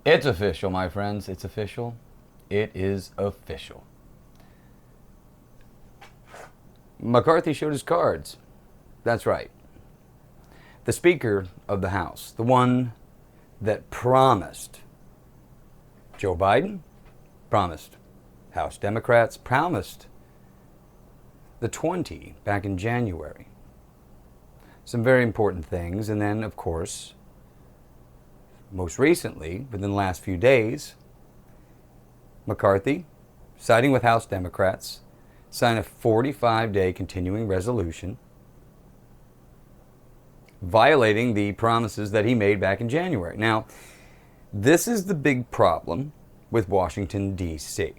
It's official, my friends. It's official. It is official. McCarthy showed his cards. That's right. The Speaker of the House, the one that promised Joe Biden, promised House Democrats, promised the 20 back in January. Some very important things. And then, of course, most recently, within the last few days, McCarthy, siding with House Democrats, signed a 45-day continuing resolution violating the promises that he made back in January. Now, this is the big problem with Washington, D.C.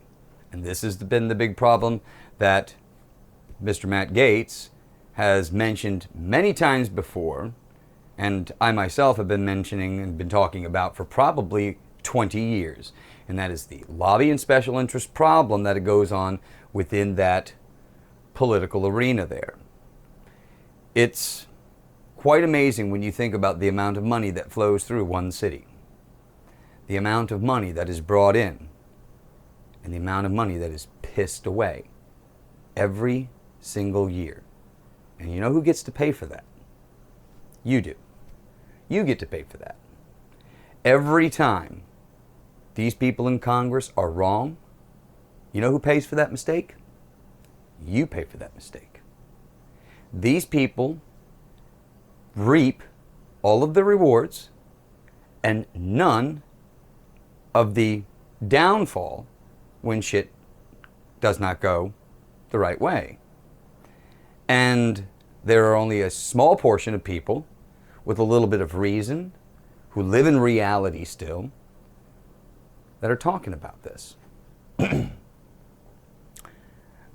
And this has been the big problem that Mr. Matt Gaetz has mentioned many times before, and I myself have been mentioning and been talking about for probably 20 years. And that is the lobby and special interest problem that goes on within that political arena there. It's quite amazing when you think about the amount of money that flows through one city, the amount of money that is brought in, and the amount of money that is pissed away every single year. And you know who gets to pay for that? You do. You get to pay for that. Every time these people in Congress are wrong, you know who pays for that mistake? You pay for that mistake. These people reap all of the rewards and none of the downfall when shit does not go the right way. And there are only a small portion of people with a little bit of reason who live in reality still that are talking about this.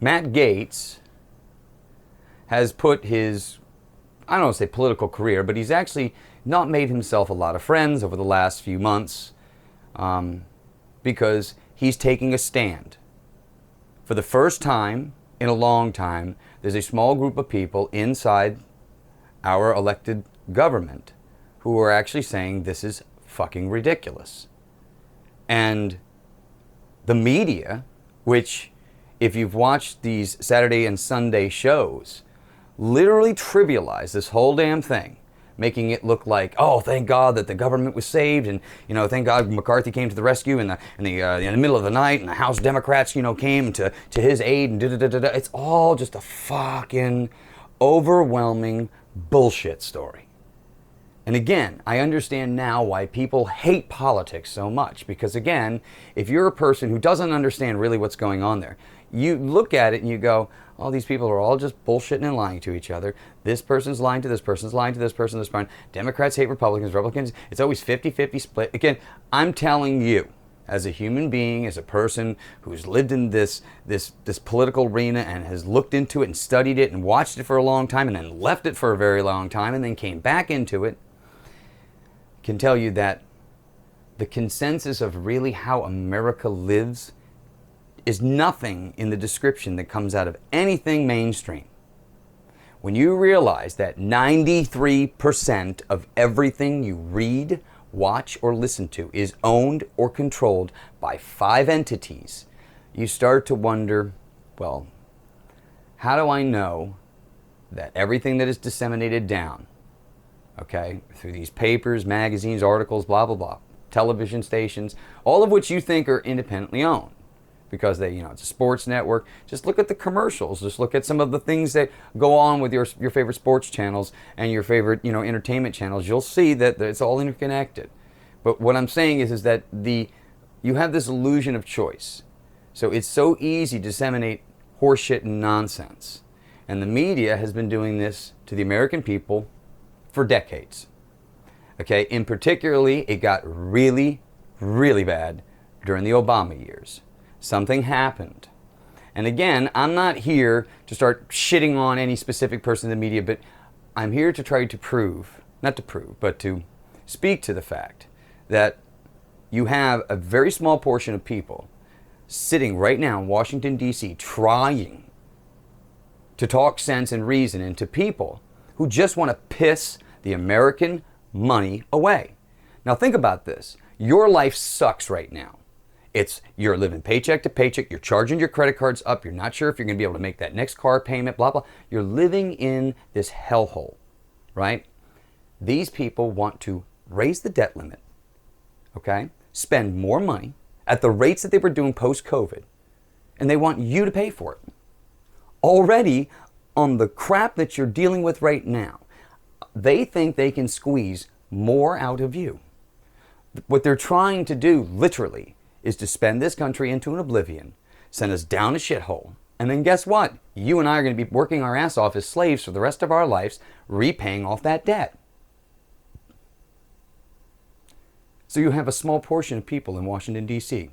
Matt Gaetz has put his, I don't want to say political career, but he's actually not made himself a lot of friends over the last few months because he's taking a stand. For the first time in a long time, there's a small group of people inside our elected government who are actually saying this is fucking ridiculous. And the media, which if you've watched these Saturday and Sunday shows, literally trivialize this whole damn thing, making it look like, oh, thank God that the government was saved, and thank God McCarthy came to the rescue in the middle of the night, and the House Democrats came to his aid, and da-da-da-da-da. It's all just a fucking overwhelming bullshit story. And again, I understand now why people hate politics so much, because again, if you're a person who doesn't understand really what's going on there, you look at it and you go, oh, these people are all just bullshitting and lying to each other. This person's lying to this person's lying to this person, this person. Democrats hate Republicans, Republicans, it's always 50-50 split. Again, I'm telling you, as a human being, as a person who's lived in this political arena and has looked into it and studied it and watched it for a long time and then left it for a very long time and then came back into it, can tell you that the consensus of really how America lives is nothing in the description that comes out of anything mainstream. When you realize that 93% of everything you read, watch, or listen to is owned or controlled by 5 entities, you start to wonder, well, how do I know that everything that is disseminated down, okay, through these papers, magazines, articles, blah, blah, blah, television stations, all of which you think are independently owned, because they, it's a sports network. Just look at the commercials. Just look at some of the things that go on with your favorite sports channels and your favorite, entertainment channels. You'll see that it's all interconnected. But what I'm saying is that you have this illusion of choice. So it's so easy to disseminate horseshit and nonsense. And the media has been doing this to the American people for decades. Okay, and particularly it got really, really bad during the Obama years. Something happened. And again, I'm not here to start shitting on any specific person in the media, but I'm here to try to prove, not to prove, but to speak to the fact that you have a very small portion of people sitting right now in Washington, D.C., trying to talk sense and reason into people who just want to piss the American money away. Now think about this. Your life sucks right now. You're living paycheck to paycheck. You're charging your credit cards up. You're not sure if you're going to be able to make that next car payment, blah, blah. You're living in this hellhole, right? These people want to raise the debt limit, okay? Spend more money at the rates that they were doing post-COVID, and they want you to pay for it. Already, on the crap that you're dealing with right now, they think they can squeeze more out of you. What they're trying to do, literally, is to spend this country into an oblivion, send us down a shithole, and then guess what? You and I are going to be working our ass off as slaves for the rest of our lives, repaying off that debt. So you have a small portion of people in Washington, D.C.,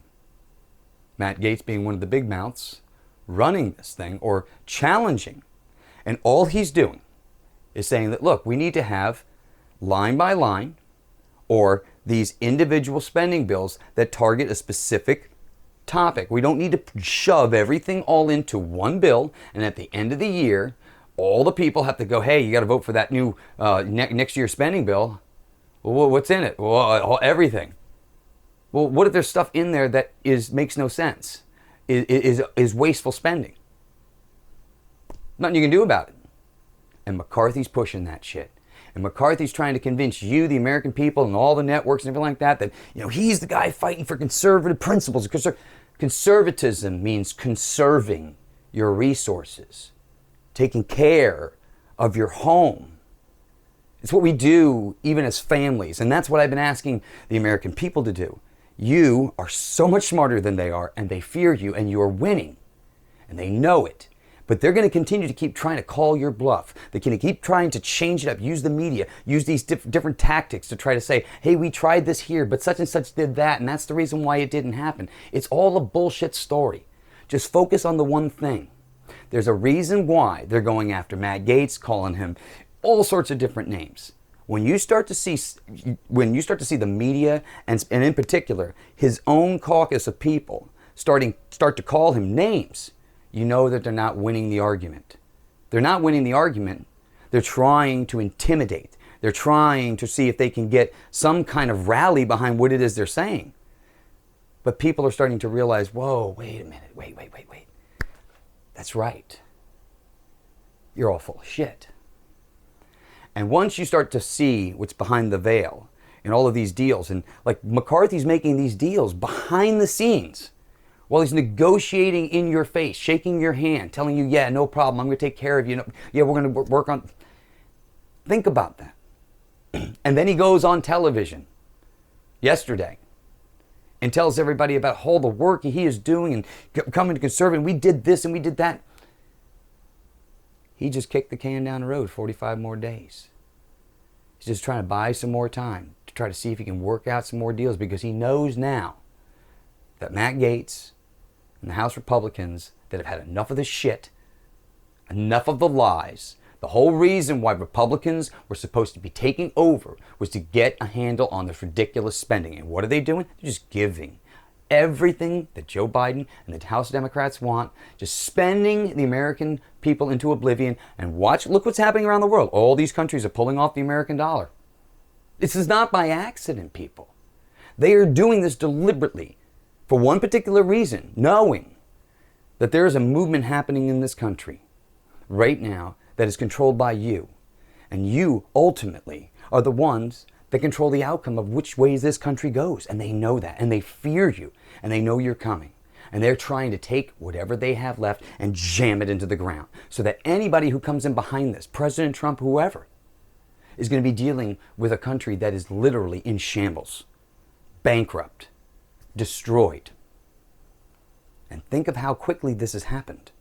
Matt Gaetz being one of the big mouths, running this thing or challenging. And all he's doing is saying that, look, we need to have line by line or these individual spending bills that target a specific topic. We don't need to shove everything all into one bill, and at the end of the year, all the people have to go, hey, you got to vote for that new next year's spending bill. Well, what's in it? Well, everything. Well, what if there's stuff in there that makes no sense, is wasteful spending? Nothing you can do about it. And McCarthy's pushing that shit. And McCarthy's trying to convince you, the American people, and all the networks and everything like that, he's the guy fighting for conservative principles. Conservatism means conserving your resources, taking care of your home. It's what we do even as families. And that's what I've been asking the American people to do. You are so much smarter than they are, and they fear you, and you are winning. And they know it. But they're going to continue to keep trying to call your bluff. They're going to keep trying to change it up, use the media, use these different tactics to try to say, hey, we tried this here, but such and such did that, and that's the reason why it didn't happen. It's all a bullshit story. Just focus on the one thing. There's a reason why they're going after Matt Gaetz, calling him all sorts of different names. When you start to see the media, and in particular his own caucus of people start to call him names, you know that they're not winning the argument. They're not winning the argument. They're trying to intimidate. They're trying to see if they can get some kind of rally behind what it is they're saying. But people are starting to realize, whoa, wait a minute, wait. That's right. You're all full of shit. And once you start to see what's behind the veil in all of these deals, and like McCarthy's making these deals behind the scenes, while he's negotiating in your face, shaking your hand, telling you, yeah, no problem, I'm going to take care of you. Yeah, we're going to work on... Think about that. And then he goes on television yesterday and tells everybody about all the work he is doing and coming to conservative. We did this and we did that. He just kicked the can down the road 45 more days. He's just trying to buy some more time to try to see if he can work out some more deals, because he knows now that Matt Gaetz and the House Republicans that have had enough of this shit, enough of the lies. The whole reason why Republicans were supposed to be taking over was to get a handle on this ridiculous spending. And what are they doing? They're just giving everything that Joe Biden and the House Democrats want, just spending the American people into oblivion. And look what's happening around the world. All these countries are pulling off the American dollar. This is not by accident, people. They are doing this deliberately for one particular reason, knowing that there is a movement happening in this country right now that is controlled by you. And you ultimately are the ones that control the outcome of which ways this country goes. And they know that. And they fear you. And they know you're coming. And they're trying to take whatever they have left and jam it into the ground. So that anybody who comes in behind this, President Trump, whoever, is going to be dealing with a country that is literally in shambles, bankrupt, destroyed. And think of how quickly this has happened.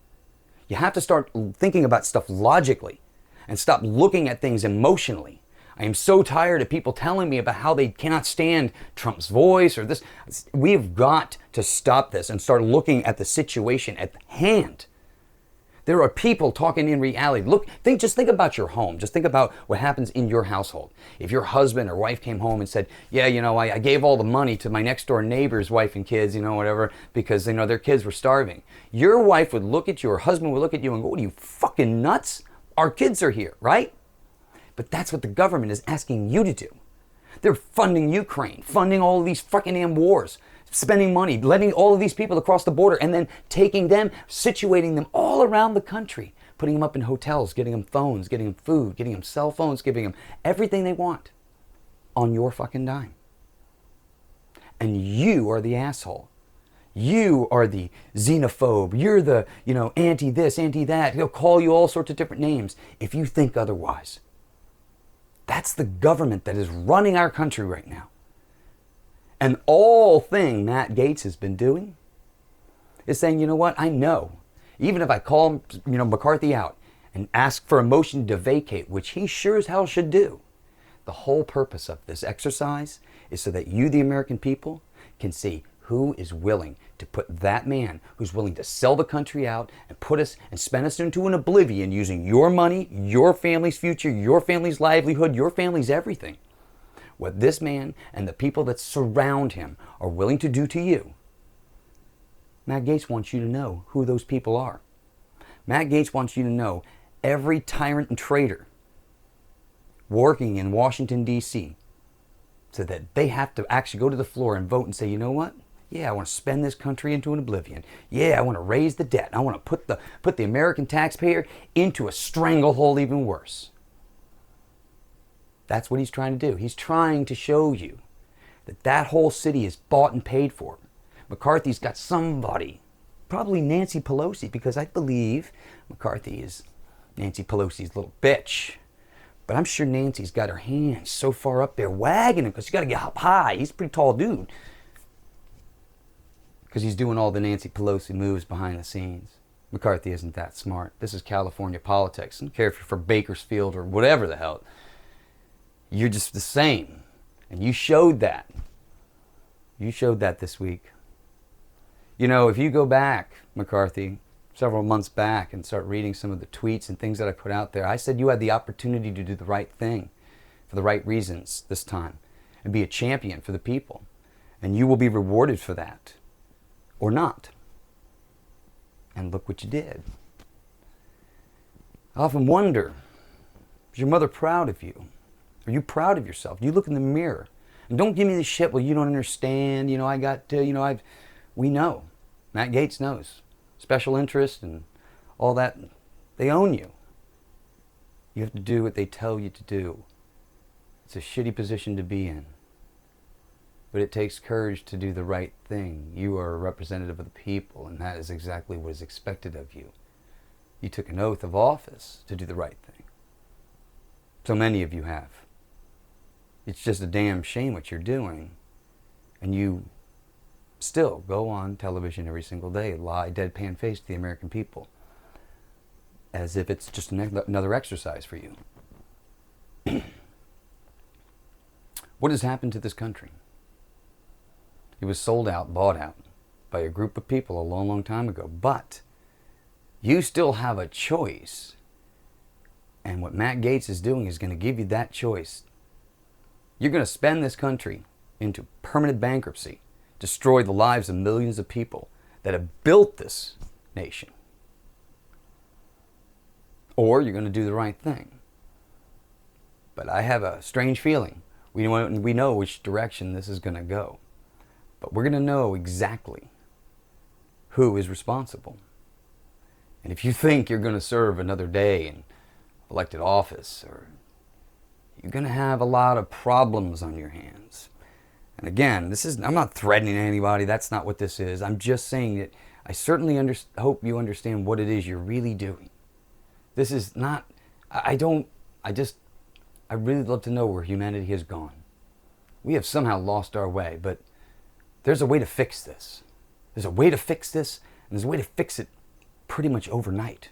You have to start thinking about stuff logically and stop looking at things emotionally. I am so tired of people telling me about how they cannot stand Trump's voice or this. We've got to stop this and start looking at the situation at hand. There are people talking in reality. Just think about your home. Just think about what happens in your household. If your husband or wife came home and said, yeah, I gave all the money to my next door neighbor's wife and kids, whatever, because, their kids were starving. Your wife would look at you, or husband would look at you and go, what are you, fucking nuts? Our kids are here, right? But that's what the government is asking you to do. They're funding Ukraine, funding all of these fucking damn wars, spending money, letting all of these people across the border, and then taking them, situating them all around the country, putting them up in hotels, getting them phones, getting them food, getting them cell phones, giving them everything they want on your fucking dime. And you are the asshole. You are the xenophobe. You're the, anti this, anti that. He'll call you all sorts of different names if you think otherwise. That's the government that is running our country right now. And all thing Matt Gaetz has been doing is saying, you know what, I know. Even if I call McCarthy out and ask for a motion to vacate, which he sure as hell should do, the whole purpose of this exercise is so that you, the American people, can see who is willing to put that man who's willing to sell the country out and put us and spend us into an oblivion using your money, your family's future, your family's livelihood, your family's everything. What this man and the people that surround him are willing to do to you. Matt Gaetz wants you to know who those people are. Matt Gaetz wants you to know every tyrant and traitor working in Washington, D.C., so that they have to actually go to the floor and vote and say, you know what? Yeah, I want to spend this country into an oblivion. Yeah, I want to raise the debt. I want to put the American taxpayer into a stranglehold even worse. That's what he's trying to do. He's trying to show you that that whole city is bought and paid for. McCarthy's got somebody, probably Nancy Pelosi, because I believe McCarthy is Nancy Pelosi's little bitch. But I'm sure Nancy's got her hands so far up there wagging him because you got to get up high. He's a pretty tall dude. Because he's doing all the Nancy Pelosi moves behind the scenes. McCarthy isn't that smart. This is California politics. I don't care if you're for Bakersfield or whatever the hell. You're just the same. And you showed that. You showed that this week. If you go back, McCarthy, several months back and start reading some of the tweets and things that I put out there, I said you had the opportunity to do the right thing for the right reasons this time and be a champion for the people. And you will be rewarded for that. Or not. And look what you did. I often wonder, is your mother proud of you? Are you proud of yourself? You look in the mirror. And don't give me the shit, well, you don't understand, we know. Matt Gaetz knows. Special interest and all that, they own you. You have to do what they tell you to do. It's a shitty position to be in. But it takes courage to do the right thing. You are a representative of the people, and that is exactly what is expected of you. You took an oath of office to do the right thing. So many of you have. It's just a damn shame what you're doing. And you still go on television every single day, lie deadpan face to the American people, as if it's just another exercise for you. What has happened to this country? It was sold out, bought out by a group of people a long, long time ago. But you still have a choice. And what Matt Gaetz is doing is going to give you that choice. You're going to spend this country into permanent bankruptcy, destroy the lives of millions of people that have built this nation. Or you're going to do the right thing. But I have a strange feeling. We know which direction this is going to go. But we're going to know exactly who is responsible. And if you think you're going to serve another day in elected office, or you're going to have a lot of problems on your hands. And again, I'm not threatening anybody. That's not what this is. I'm just saying that I certainly hope you understand what it is you're really doing. This is not, I really love to know where humanity has gone. We have somehow lost our way, but there's a way to fix this. There's a way to fix this, and there's a way to fix it pretty much overnight.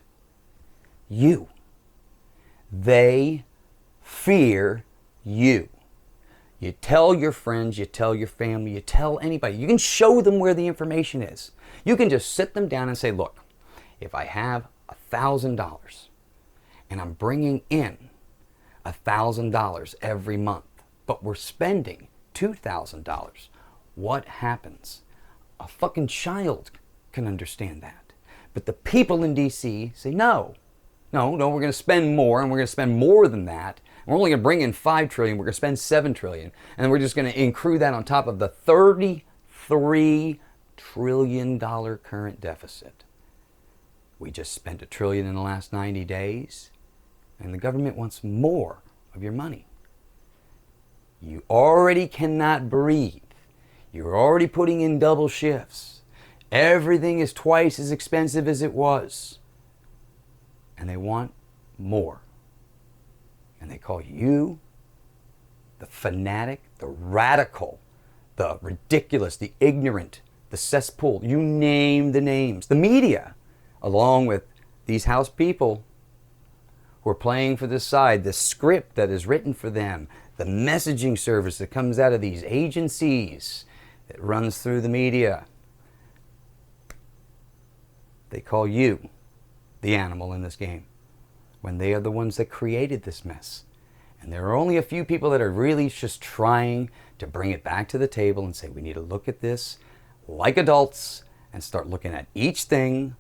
You. They fear you. You tell your friends, you tell your family, you tell anybody. You can show them where the information is. You can just sit them down and say, look, if I have $1,000 and I'm bringing in $1,000 every month, but we're spending $2,000, what happens? A fucking child can understand that. But the people in D.C. say, no, we're going to spend more, and we're going to spend more than that, We're only going to bring in $5 trillion. We're going to spend $7 trillion. And we're just going to accrue that on top of the $33 trillion current deficit. We just spent $1 trillion in the last 90 days, and the government wants more of your money. You already cannot breathe. You're already putting in double shifts. Everything is twice as expensive as it was. And they want more. And they call you the fanatic, the radical, the ridiculous, the ignorant, the cesspool. You name the names. The media, along with these House people who are playing for this side, the script that is written for them, the messaging service that comes out of these agencies that runs through the media. They call you the animal in this game when they are the ones that created this mess. And there are only a few people that are really just trying to bring it back to the table and say, we need to look at this like adults and start looking at each thing,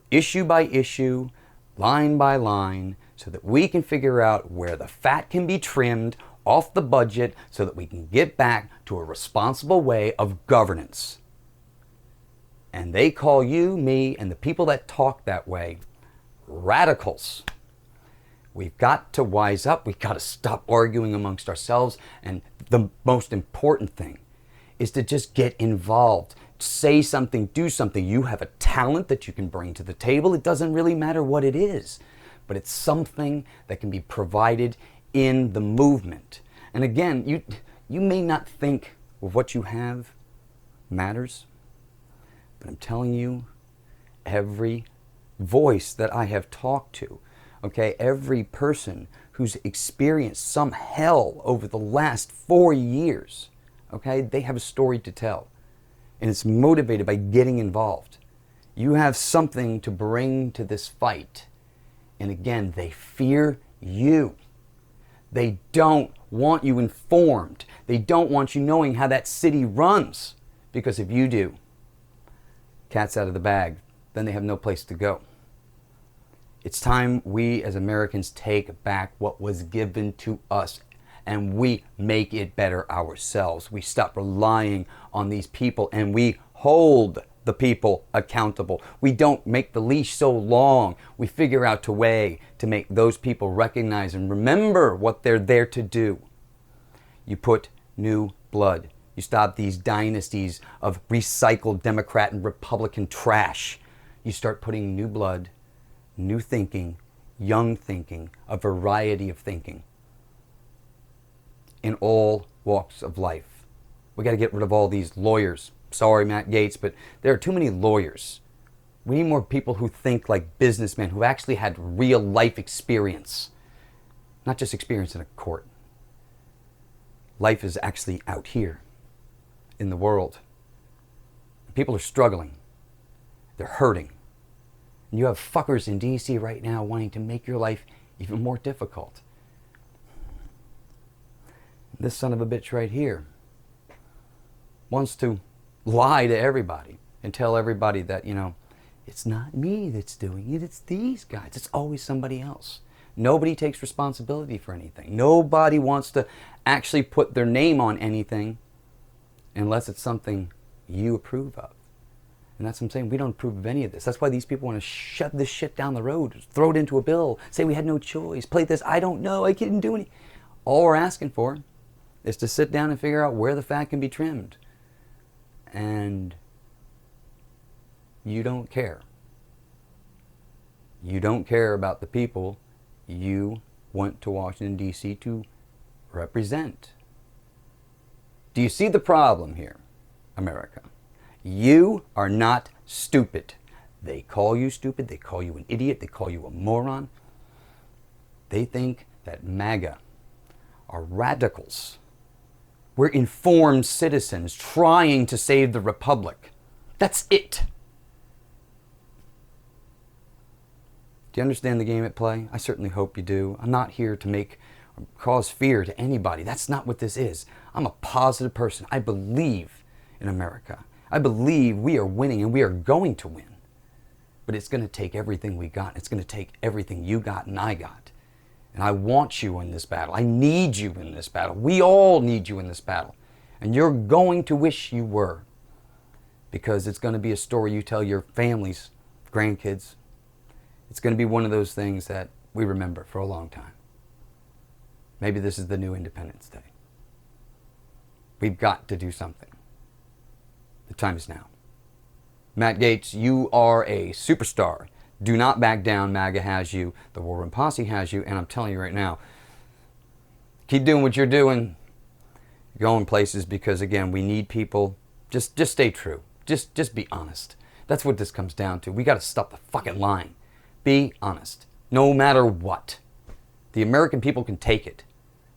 issue by issue, line by line, so that we can figure out where the fat can be trimmed off the budget so that we can get back to a responsible way of governance. And they call you, me, and the people that talk that way radicals. We've got to wise up. We've got to stop arguing amongst ourselves. And the most important thing is to just get involved. Say something, do something. You have a talent that you can bring to the table. It doesn't really matter what it is, but it's something that can be provided in the movement. And again, you may not think of what you have matters, but I'm telling you, every voice that I have talked to, okay, every person who's experienced some hell over the last 4 years, okay, they have a story to tell. And it's motivated by getting involved. You have something to bring to this fight. And again, they fear you. They don't want you informed. They don't want you knowing how that city runs. Because if you do, cat's out of the bag, then they have no place to go. It's time we as Americans take back what was given to us and we make it better ourselves. We stop relying on these people and we hold the people accountable. We don't make the leash so long. We figure out a way to make those people recognize and remember what they're there to do. You put new blood. You stop these dynasties of recycled Democrat and Republican trash. You start putting new blood, new thinking, young thinking, a variety of thinking in all walks of life. We got to get rid of all these lawyers. Sorry, Matt Gaetz, but there are too many lawyers. We need more people who think like businessmen, who actually had real life experience, not just experience in a court. Life is actually out here in the world. People are struggling. They're hurting. And you have fuckers in DC right now wanting to make your life even more difficult. This son of a bitch right here wants to lie to everybody and tell everybody that, you know, it's not me that's doing it, it's these guys. It's always somebody else. Nobody takes responsibility for anything. Nobody wants to actually put their name on anything unless it's something you approve of. And that's what I'm saying. We don't approve of any of this. That's why these people want to shove this shit down the road, throw it into a bill, say we had no choice, play this, I don't know, I couldn't do anything. All we're asking for is to sit down and figure out where the fat can be trimmed. And you don't care. You don't care about the people you went to Washington, D.C. to represent. Do you see the problem here, America? You are not stupid. They call you stupid. They call you an idiot. They call you a moron. They think that MAGA are radicals. We're informed citizens trying to save the republic. That's it. Do you understand the game at play? I certainly hope you do. I'm not here to make or cause fear to anybody. That's not what this is. I'm a positive person. I believe in America. I believe we are winning and we are going to win. But it's going to take everything we got. It's going to take everything you got and I got. And I want you in this battle. I need you in this battle. We all need you in this battle. And you're going to wish you were. Because it's going to be a story you tell your families, grandkids. It's going to be one of those things that we remember for a long time. Maybe this is the new Independence Day. We've got to do something. The time is now. Matt Gaetz, you are a superstar. Do not back down. MAGA has you. The War Room Posse has you. And I'm telling you right now, keep doing what you're doing. You're going places because, again, we need people. Just stay true. Just be honest. That's what this comes down to. We got to stop the fucking lying. Be honest. No matter what. The American people can take it.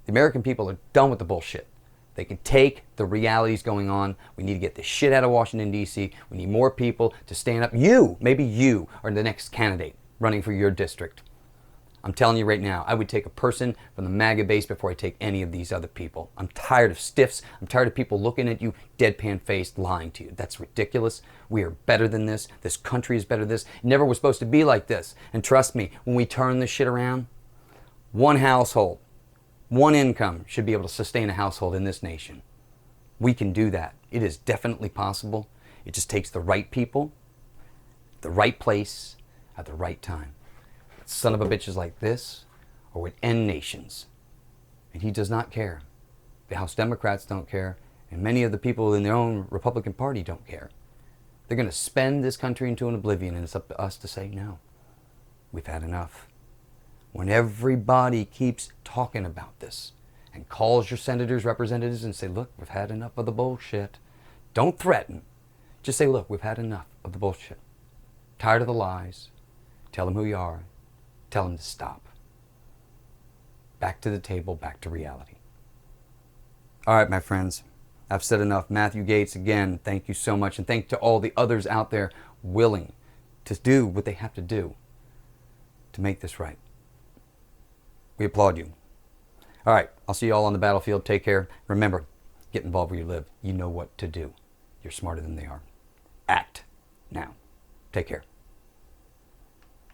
The American people are done with the bullshit. They can take the realities going on. We need to get this shit out of Washington, D.C. We need more people to stand up. You, maybe you are the next candidate running for your district. I'm telling you right now, I would take a person from the MAGA base before I take any of these other people. I'm tired of stiffs. I'm tired of people looking at you deadpan-faced, lying to you. That's ridiculous. We are better than this. This country is better than this. It never was supposed to be like this. And trust me, when we turn this shit around, one household, one income should be able to sustain a household in this nation. We can do that. It is definitely possible. It just takes the right people, the right place, at the right time. Son of a bitches like this or would end nations. And he does not care. The House Democrats don't care. And many of the people in their own Republican Party don't care. They're going to spend this country into an oblivion, and it's up to us to say no. We've had enough. When everybody keeps talking about this and calls your senators, representatives, and say, look, we've had enough of the bullshit. Don't threaten. Just say, look, we've had enough of the bullshit. Tired of the lies. Tell them who you are. Tell them to stop. Back to the table, back to reality. All right, my friends. I've said enough. Matthew Gaetz, again, thank you so much. And thank to all the others out there willing to do what they have to do to make this right. We applaud you. All right, I'll see you all on the battlefield. Take care. Remember, get involved where you live. You know what to do. You're smarter than they are. Act now. Take care.